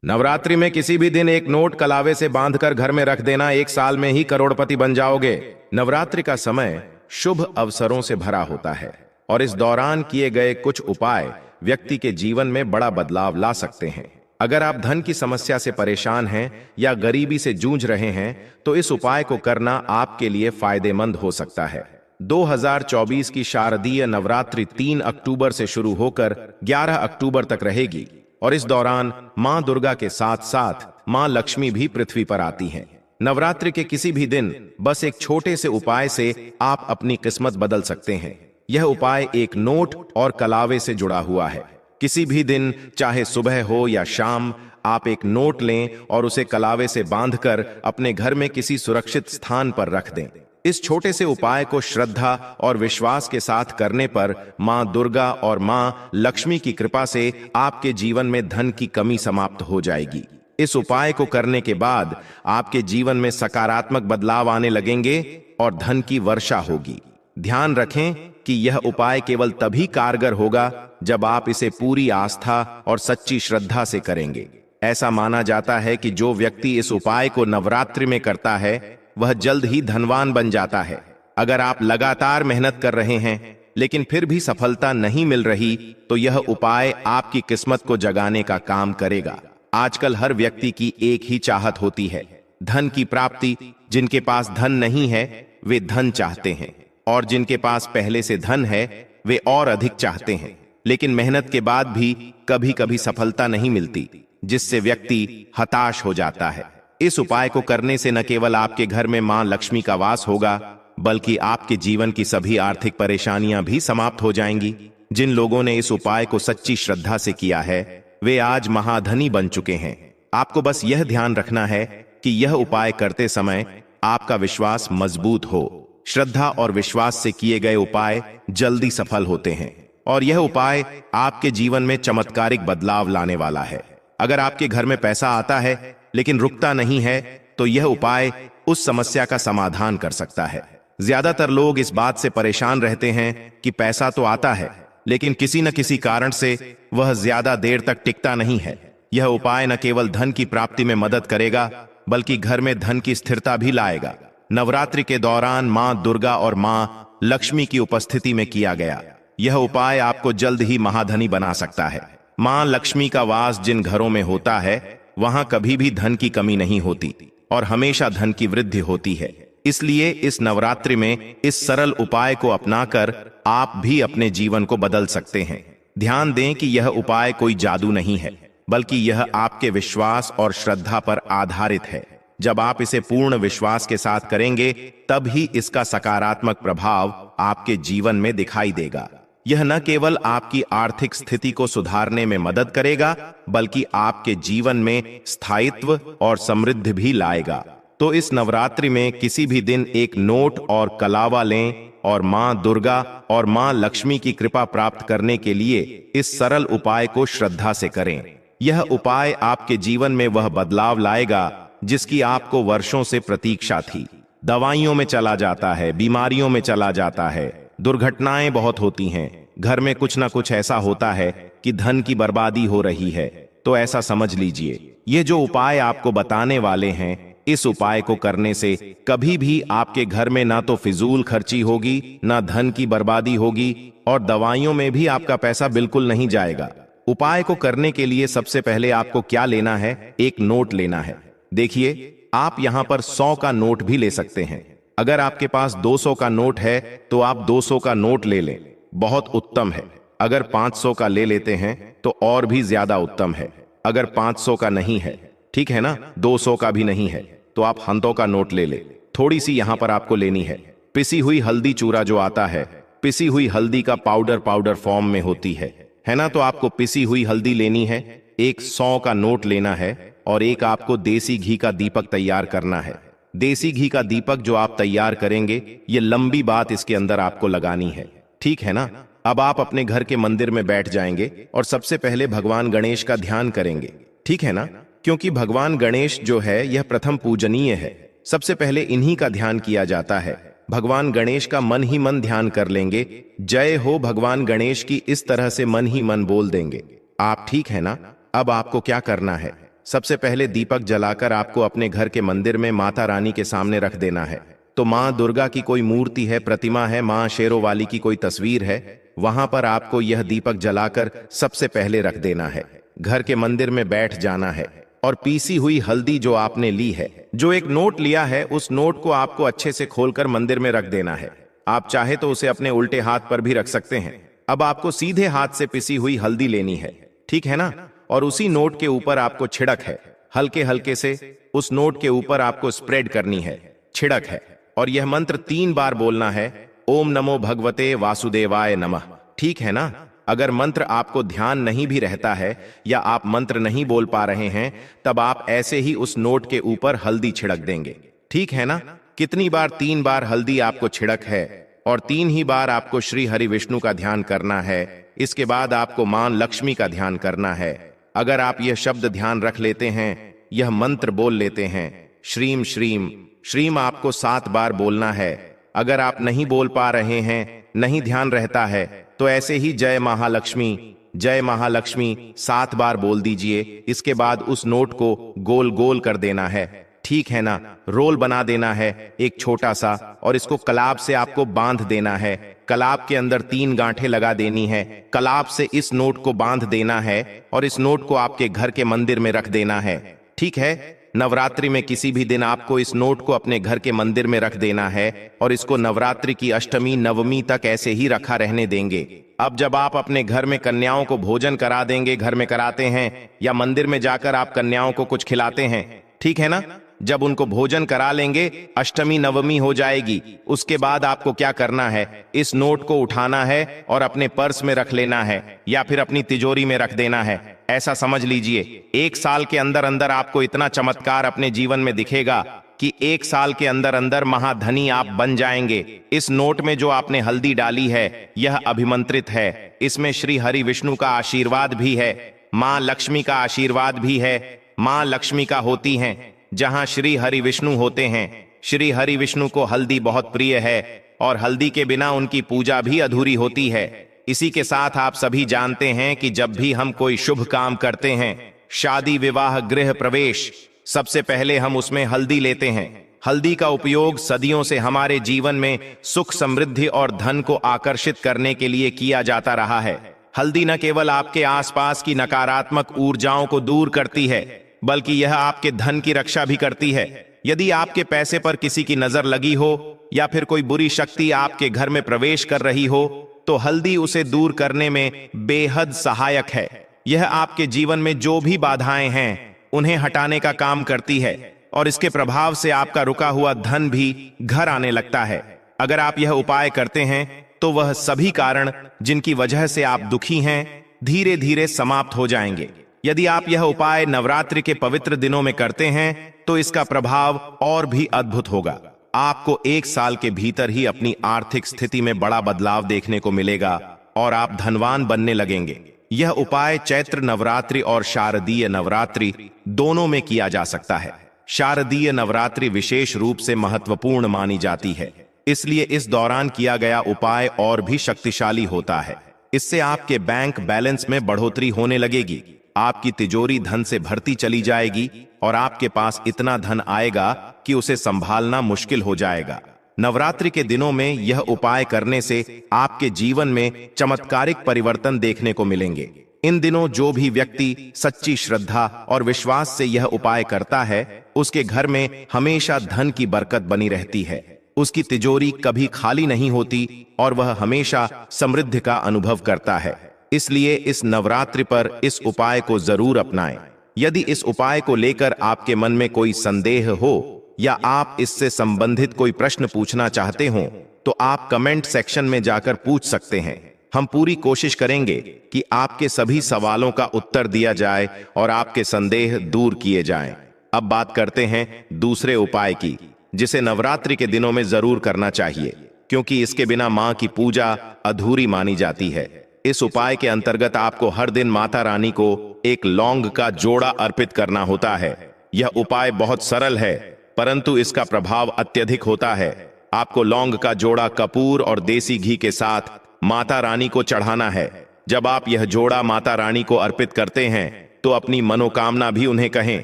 नवरात्रि में किसी भी दिन एक नोट कलावे से बांधकर घर में रख देना, 1 साल में ही करोड़पति बन जाओगे। नवरात्रि का समय शुभ अवसरों से भरा होता है और इस दौरान किए गए कुछ उपाय व्यक्ति के जीवन में बड़ा बदलाव ला सकते हैं। अगर आप धन की समस्या से परेशान हैं या गरीबी से जूझ रहे हैं तो इस उपाय को करना आपके लिए फायदेमंद हो सकता है। 2024 की शारदीय नवरात्रि 3 अक्टूबर से शुरू होकर 11 अक्टूबर तक रहेगी और इस दौरान मां दुर्गा के साथ साथ मां लक्ष्मी भी पृथ्वी पर आती हैं। नवरात्रि के किसी भी दिन बस एक छोटे से उपाय से आप अपनी किस्मत बदल सकते हैं। यह उपाय एक नोट और कलावे से जुड़ा हुआ है। किसी भी दिन, चाहे सुबह हो या शाम, आप एक नोट लें और उसे कलावे से बांधकर अपने घर में किसी सुरक्षित स्थान पर रख दें। इस छोटे से उपाय को श्रद्धा और विश्वास के साथ करने पर मां दुर्गा और मां लक्ष्मी की कृपा से आपके जीवन में धन की कमी समाप्त हो जाएगी। इस उपाय को करने के बाद आपके जीवन में सकारात्मक बदलाव आने लगेंगे और धन की वर्षा होगी। ध्यान रखें कि यह उपाय केवल तभी कारगर होगा जब आप इसे पूरी आस्था और सच्ची श्रद्धा से करेंगे। ऐसा माना जाता है कि जो व्यक्ति इस उपाय को नवरात्रि में करता है वह जल्द ही धनवान बन जाता है। अगर आप लगातार मेहनत कर रहे हैं लेकिन फिर भी सफलता नहीं मिल रही तो यह उपाय आपकी किस्मत को जगाने का काम करेगा। आजकल हर व्यक्ति की एक ही चाहत होती है, धन की प्राप्ति। जिनके पास धन नहीं है वे धन चाहते हैं और जिनके पास पहले से धन है वे और अधिक चाहते हैं, लेकिन मेहनत के बाद भी कभी कभी सफलता नहीं मिलती, जिससे व्यक्ति हताश हो जाता है। इस उपाय को करने से न केवल आपके घर में मां लक्ष्मी का वास होगा बल्कि आपके जीवन की सभी आर्थिक परेशानियां भी समाप्त हो जाएंगी। जिन लोगों ने इस उपाय को सच्ची श्रद्धा से किया है वे आज महाधनी बन चुके हैं। आपको बस यह ध्यान रखना है कि यह उपाय करते समय आपका विश्वास मजबूत हो। श्रद्धा और विश्वास से किए गए उपाय जल्दी सफल होते हैं और यह उपाय आपके जीवन में चमत्कारिक बदलाव लाने वाला है। अगर आपके घर में पैसा आता है लेकिन रुकता नहीं है तो यह उपाय उस समस्या का समाधान कर सकता है। ज्यादातर लोग इस बात से परेशान रहते हैं कि पैसा तो आता है लेकिन किसी न किसी कारण से वह ज्यादा देर तक टिकता नहीं है। यह उपाय न केवल धन की प्राप्ति में मदद करेगा बल्कि घर में धन की स्थिरता भी लाएगा। नवरात्रि के दौरान मां दुर्गा और मां लक्ष्मी की उपस्थिति में किया गया यह उपाय आपको जल्द ही महाधनी बना सकता है। मां लक्ष्मी का वास जिन घरों में होता है वहां कभी भी धन की कमी नहीं होती और हमेशा धन की वृद्धि होती है। इसलिए इस नवरात्रि में इस सरल उपाय को अपनाकर आप भी अपने जीवन को बदल सकते हैं। ध्यान दें कि यह उपाय कोई जादू नहीं है बल्कि यह आपके विश्वास और श्रद्धा पर आधारित है। जब आप इसे पूर्ण विश्वास के साथ करेंगे तब ही इसका सकारात्मक प्रभाव आपके जीवन में दिखाई देगा। यह न केवल आपकी आर्थिक स्थिति को सुधारने में मदद करेगा बल्कि आपके जीवन में स्थायित्व और समृद्धि भी लाएगा। तो इस नवरात्रि में किसी भी दिन एक नोट और कलावा लें और मां दुर्गा और मां लक्ष्मी की कृपा प्राप्त करने के लिए इस सरल उपाय को श्रद्धा से करें। यह उपाय आपके जीवन में वह बदलाव लाएगा जिसकी आपको वर्षों से प्रतीक्षा थी। दवाइयों में चला जाता है, बीमारियों में चला जाता है, दुर्घटनाएं बहुत होती हैं, घर में कुछ ना कुछ ऐसा होता है कि धन की बर्बादी हो रही है। तो ऐसा समझ लीजिए ये जो उपाय आपको बताने वाले हैं इस उपाय को करने से कभी भी आपके घर में ना तो फिजूल खर्ची होगी, ना धन की बर्बादी होगी और दवाइयों में भी आपका पैसा बिल्कुल नहीं जाएगा। उपाय को करने के लिए सबसे पहले आपको क्या लेना है, एक नोट लेना है। देखिए आप यहां पर 100 का नोट भी ले सकते हैं। अगर आपके पास 200 का नोट है तो आप 200 का नोट ले लें, बहुत उत्तम है। अगर 500 का ले लेते हैं तो और भी ज्यादा उत्तम है। अगर 500 का नहीं है, ठीक है ना, 200 का भी नहीं है तो आप 100 का नोट ले ले। थोड़ी सी यहां पर आपको लेनी है पिसी हुई हल्दी चूरा जो आता है, पिसी हुई हल्दी का पाउडर फॉर्म में होती है ना। तो आपको पिसी हुई हल्दी लेनी है, एक 100 का नोट लेना है और एक आपको देसी घी का दीपक तैयार करना है। देसी घी का दीपक जो आप तैयार करेंगे ये लंबी बात इसके अंदर आपको लगानी है, ठीक है ना। अब आप अपने घर के मंदिर में बैठ जाएंगे और सबसे पहले भगवान गणेश का ध्यान करेंगे, ठीक है ना, क्योंकि भगवान गणेश जो है यह प्रथम पूजनीय है। सबसे पहले इन्हीं का ध्यान किया जाता है। भगवान गणेश का मन ही मन ध्यान कर लेंगे, जय हो भगवान गणेश की इस तरह से मन ही मन बोल देंगे आप, ठीक है ना। अब आपको क्या करना है, सबसे पहले दीपक जलाकर आपको अपने घर के मंदिर में माता रानी के सामने रख देना है। तो माँ दुर्गा की कोई मूर्ति है, प्रतिमा है, माँ शेरों वाली की कोई तस्वीर है, वहां पर आपको यह दीपक जलाकर सबसे पहले रख देना है। घर के मंदिर में बैठ जाना है और पीसी हुई हल्दी जो आपने ली है, जो एक नोट लिया है, उस नोट को आपको अच्छे से खोलकर मंदिर में रख देना है। आप चाहे तो उसे अपने उल्टे हाथ पर भी रख सकते हैं। अब आपको सीधे हाथ से पिसी हुई हल्दी लेनी है, ठीक है ना, और उसी नोट के ऊपर आपको छिड़क है, हल्के हल्के से उस नोट के ऊपर आपको स्प्रेड करनी है, छिड़क है। और यह मंत्र 3 बार बोलना है, ओम नमो भगवते वासुदेवाय नमः, ठीक है ना। अगर मंत्र आपको ध्यान नहीं भी रहता है या आप मंत्र नहीं बोल पा रहे हैं, तब आप ऐसे ही उस नोट के ऊपर हल्दी छिड़क देंगे, ठीक है ना। कितनी बार? 3 बार हल्दी आपको छिड़क है और 3 ही बार आपको श्री हरि विष्णु का ध्यान करना है। इसके बाद आपको मां लक्ष्मी का ध्यान करना है। अगर आप यह शब्द ध्यान रख लेते हैं, यह मंत्र बोल लेते हैं, श्रीम श्रीम श्रीम आपको 7 बार बोलना है। अगर आप नहीं बोल पा रहे हैं, नहीं ध्यान रहता है, तो ऐसे ही जय महालक्ष्मी 7 बार बोल दीजिए। इसके बाद उस नोट को गोल गोल कर देना है, ठीक है ना, रोल बना देना है एक छोटा सा, और इसको कलाब से आपको बांध देना है। कलाब के अंदर 3 गांठें लगा देनी है। कलाब से इस नोट को बांध देना है और इस नोट को आपके घर के मंदिर में रख देना है, ठीक है। नवरात्रि में किसी भी दिन आपको इस नोट को अपने घर के मंदिर में रख देना है और इसको नवरात्रि की अष्टमी नवमी तक ऐसे ही रखा रहने देंगे। अब जब आप अपने घर में कन्याओं को भोजन करा देंगे, घर में कराते हैं या मंदिर में जाकर आप कन्याओं को कुछ खिलाते हैं, ठीक है ना, जब उनको भोजन करा लेंगे, अष्टमी नवमी हो जाएगी। उसके बाद आपको क्या करना है, इस नोट को उठाना है और अपने पर्स में रख लेना है या फिर अपनी तिजोरी में रख देना है। ऐसा समझ लीजिए 1 साल के अंदर अंदर आपको इतना चमत्कार अपने जीवन में दिखेगा कि 1 साल के अंदर अंदर महाधनी आप बन जाएंगे। इस नोट में जो आपने हल्दी डाली है, यह अभिमंत्रित है। इसमें श्री हरि विष्णु का आशीर्वाद भी है, मां लक्ष्मी का आशीर्वाद भी है। मां लक्ष्मी का होती हैं जहां श्री हरि विष्णु होते हैं। श्री हरि विष्णु को हल्दी बहुत प्रिय है और हल्दी के बिना उनकी पूजा भी अधूरी होती है। इसी के साथ आप सभी जानते हैं कि जब भी हम कोई शुभ काम करते हैं, शादी विवाह गृह प्रवेश, सबसे पहले हम उसमें हल्दी लेते हैं। हल्दी का उपयोग सदियों से हमारे जीवन में सुख समृद्धि और धन को आकर्षित करने के लिए किया जाता रहा है। हल्दी न केवल आपके आसपास की नकारात्मक ऊर्जाओं को दूर करती है, बल्कि यह आपके धन की रक्षा भी करती है। यदि आपके पैसे पर किसी की नजर लगी हो या फिर कोई बुरी शक्ति आपके घर में प्रवेश कर रही हो, तो हल्दी उसे दूर करने में बेहद सहायक है। यह आपके जीवन में जो भी बाधाएं हैं, उन्हें हटाने का काम करती है और इसके प्रभाव से आपका रुका हुआ धन भी घर आने लगता है। अगर आप यह उपाय करते हैं, तो वह सभी कारण जिनकी वजह से आप दुखी हैं, धीरे धीरे समाप्त हो जाएंगे। यदि आप यह उपाय नवरात्रि के पवित्र दिनों में करते हैं, तो इसका प्रभाव और भी अद्भुत होगा। आपको 1 साल के भीतर ही अपनी आर्थिक स्थिति में बड़ा बदलाव देखने को मिलेगा और आप धनवान बनने लगेंगे। यह उपाय चैत्र नवरात्रि और शारदीय नवरात्रि दोनों में किया जा सकता है। शारदीय नवरात्रि विशेष रूप से महत्वपूर्ण मानी जाती है, इसलिए इस दौरान किया गया उपाय और भी शक्तिशाली होता है। इससे आपके बैंक बैलेंस में बढ़ोतरी होने लगेगी, आपकी तिजोरी धन से भरती चली जाएगी और आपके पास इतना धन आएगा कि उसे संभालना मुश्किल हो जाएगा। नवरात्रि के दिनों में यह उपाय करने से आपके जीवन में चमत्कारिक परिवर्तन देखने को मिलेंगे। इन दिनों जो भी व्यक्ति सच्ची श्रद्धा और विश्वास से यह उपाय करता है, उसके घर में हमेशा धन की बरकत बनी रहती है। उसकी तिजोरी कभी खाली नहीं होती और वह हमेशा समृद्धि का अनुभव करता है। इसलिए इस नवरात्रि पर इस उपाय को जरूर अपनाएं। यदि इस उपाय को लेकर आपके मन में कोई संदेह हो या आप इससे संबंधित कोई प्रश्न पूछना चाहते हो, तो आप कमेंट सेक्शन में जाकर पूछ सकते हैं। हम पूरी कोशिश करेंगे कि आपके सभी सवालों का उत्तर दिया जाए और आपके संदेह दूर किए जाएं। अब बात करते हैं दूसरे उपाय की, जिसे नवरात्रि के दिनों में जरूर करना चाहिए, क्योंकि इसके बिना मां की पूजा अधूरी मानी जाती है। इस उपाय के अंतर्गत आपको हर दिन माता रानी को एक लौंग का जोड़ा अर्पित करना होता है। यह उपाय बहुत सरल है, परंतु इसका प्रभाव अत्यधिक होता है। आपको लौंग का जोड़ा कपूर और देसी घी के साथ माता रानी को चढ़ाना है। जब आप यह जोड़ा माता रानी को अर्पित करते हैं, तो अपनी मनोकामना भी उन्हें कहें।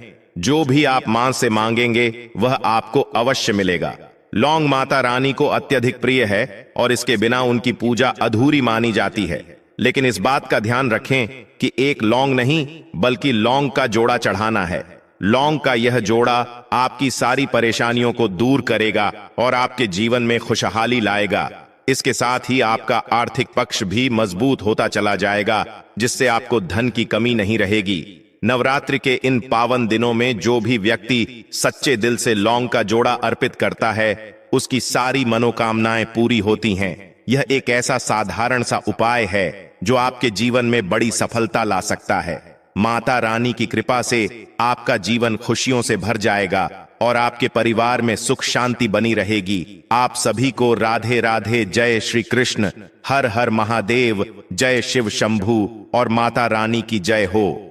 जो भी आप मां से मांगेंगे वह आपको अवश्य मिलेगा। लौंग माता रानी को अत्यधिक प्रिय है और इसके बिना उनकी पूजा अधूरी मानी जाती है। लेकिन इस बात का ध्यान रखें कि एक लौंग नहीं बल्कि लौंग का जोड़ा चढ़ाना है। लौंग का यह जोड़ा आपकी सारी परेशानियों को दूर करेगा और आपके जीवन में खुशहाली लाएगा। इसके साथ ही आपका आर्थिक पक्ष भी मजबूत होता चला जाएगा, जिससे आपको धन की कमी नहीं रहेगी। नवरात्रि के इन पावन दिनों में जो भी व्यक्ति सच्चे दिल से लौंग का जोड़ा अर्पित करता है, उसकी सारी मनोकामनाएं पूरी होती हैं। यह एक ऐसा साधारण सा उपाय है जो आपके जीवन में बड़ी सफलता ला सकता है। माता रानी की कृपा से आपका जीवन खुशियों से भर जाएगा और आपके परिवार में सुख शांति बनी रहेगी। आप सभी को राधे राधे। जय श्री कृष्ण। हर हर महादेव। जय शिव शंभू और माता रानी की जय हो।